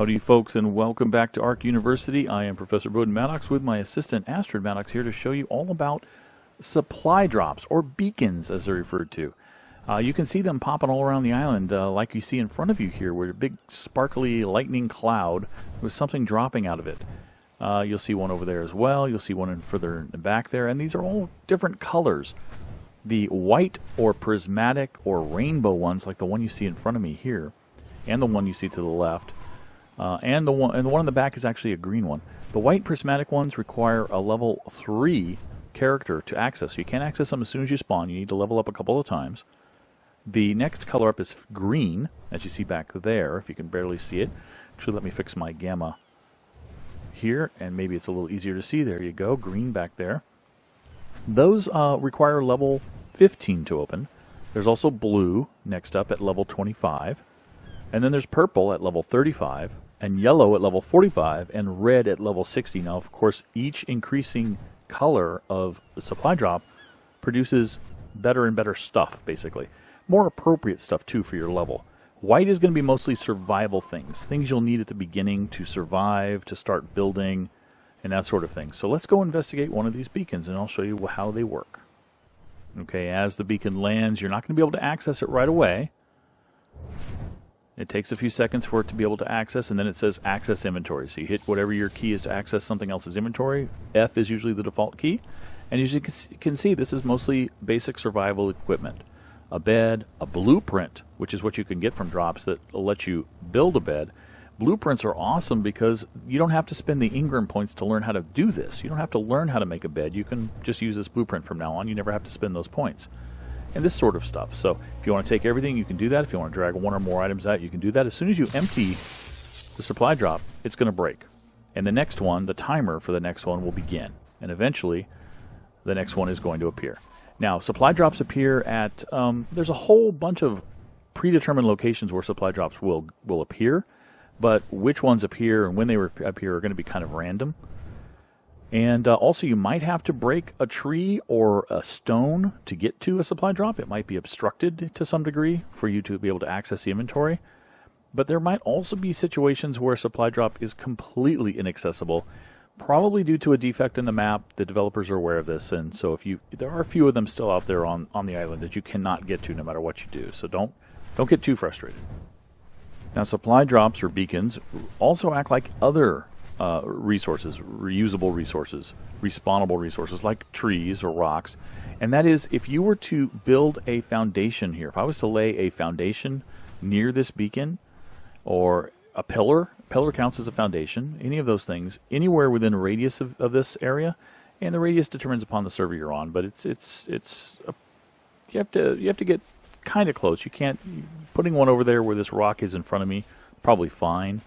Howdy folks, and welcome back to ARK University. I am Professor Bowden Maddox with my assistant Astrid Maddox here to show you all about supply drops, or beacons as they're referred to. You can see them popping all around the island like you see in front of you here, where a big sparkly lightning cloud with something dropping out of it. You'll see one over there as well. You'll see one further in the back there, and these are all different colors. The white or prismatic or rainbow ones, like the one you see in front of me here, and the one you see to the left, and the one in the back is actually a green one. The white prismatic ones require a level 3 character to access. You can't access them as soon as you spawn. You need to level up a couple of times. The next color up is green, as you see back there, if you can barely see it. Actually, let me fix my gamma here, and maybe it's a little easier to see. There you go, green back there. Those require level 15 to open. There's also blue next up at level 25. And then there's purple at level 35, and yellow at level 45, and red at level 60. Now, of course, each increasing color of the supply drop produces better and better stuff, basically. More appropriate stuff, too, for your level. White is going to be mostly survival things. Things you'll need at the beginning to survive, to start building, and that sort of thing. So let's go investigate one of these beacons, and I'll show you how they work. Okay, as the beacon lands, you're not going to be able to access it right away. It takes a few seconds for it to be able to access, and then it says access inventory. So you hit whatever your key is to access something else's inventory. F is usually the default key. And as you can see, this is mostly basic survival equipment. A bed, a blueprint, which is what you can get from drops that will let you build a bed. Blueprints are awesome because you don't have to spend the Ingram points to learn how to do this. You don't have to learn how to make a bed. You can just use this blueprint from now on. You never have to spend those points. And this sort of stuff. So if you want to take everything, you can do that. If you want to drag one or more items out, you can do that. As soon as you empty the supply drop, it's going to break. And the next one, the timer for the next one will begin. And eventually, the next one is going to appear. Now, supply drops appear at, there's a whole bunch of predetermined locations where supply drops will appear. But which ones appear and when they appear are going to be kind of random. And also, you might have to break a tree or a stone to get to a supply drop. It might be obstructed to some degree for you to be able to access the inventory. But there might also be situations where a supply drop is completely inaccessible, probably due to a defect in the map. The developers are aware of this, and so there are a few of them still out there on the island that you cannot get to no matter what you do. So don't get too frustrated. Now, supply drops or beacons also act like other resources, reusable resources, respawnable resources like trees or rocks. And that is, if you were to build a foundation here, if I was to lay a foundation near this beacon, or a pillar counts as a foundation, any of those things, anywhere within a radius of this area, and the radius determines upon the server you're on, but you have to get kind of close. You can't, putting one over there where this rock is in front of me, probably fine.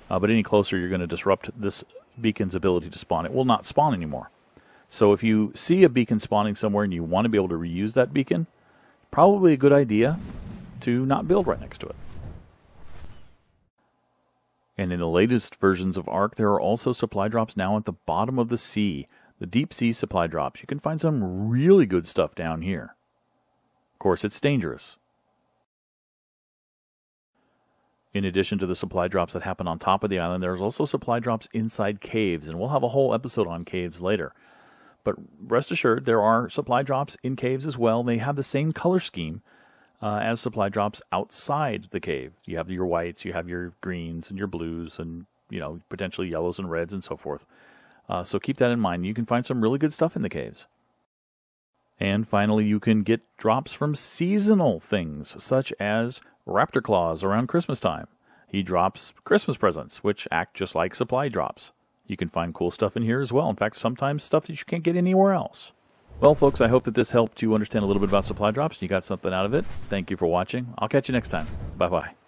But any closer, you're going to disrupt this beacon's ability to spawn. It will not spawn anymore. So if you see a beacon spawning somewhere and you want to be able to reuse that beacon, probably a good idea to not build right next to it. And in the latest versions of ARK, there are also supply drops now at the bottom of the sea. The deep sea supply drops. You can find some really good stuff down here. Of course, it's dangerous. In addition to the supply drops that happen on top of the island, there's also supply drops inside caves, and we'll have a whole episode on caves later. But rest assured, there are supply drops in caves as well. They have the same color scheme as supply drops outside the cave. You have your whites, you have your greens, and your blues, and potentially yellows and reds and so forth. So keep that in mind. You can find some really good stuff in the caves. And finally, you can get drops from seasonal things, such as Raptor Claws around Christmas time. He drops Christmas presents, which act just like supply drops. You can find cool stuff in here as well. In fact, sometimes stuff that you can't get anywhere else. Well, folks, I hope that this helped you understand a little bit about supply drops and you got something out of it. Thank you for watching. I'll catch you next time. Bye-bye.